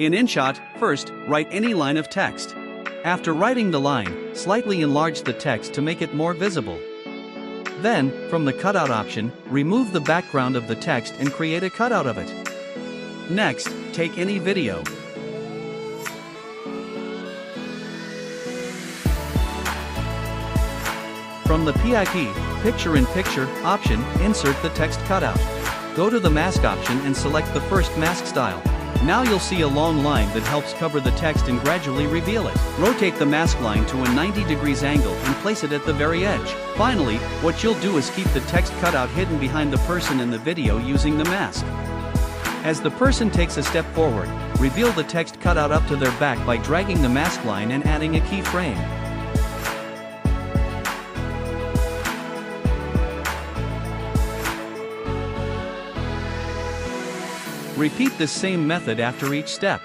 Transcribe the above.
In InShot, first, write any line of text. After writing the line, slightly enlarge the text to make it more visible. Then, from the cutout option, remove the background of the text and create a cutout of it. Next, take any video. From the PIP, Picture-in-Picture, option, insert the text cutout. Go to the mask option and select the first mask style. Now you'll see a long line that helps cover the text and gradually reveal it. Rotate the mask line to a 90 degrees angle and place it at the very edge. Finally, what you'll do is keep the text cutout hidden behind the person in the video using the mask. As the person takes a step forward, reveal the text cutout up to their back by dragging the mask line and adding a keyframe. Repeat this same method after each step.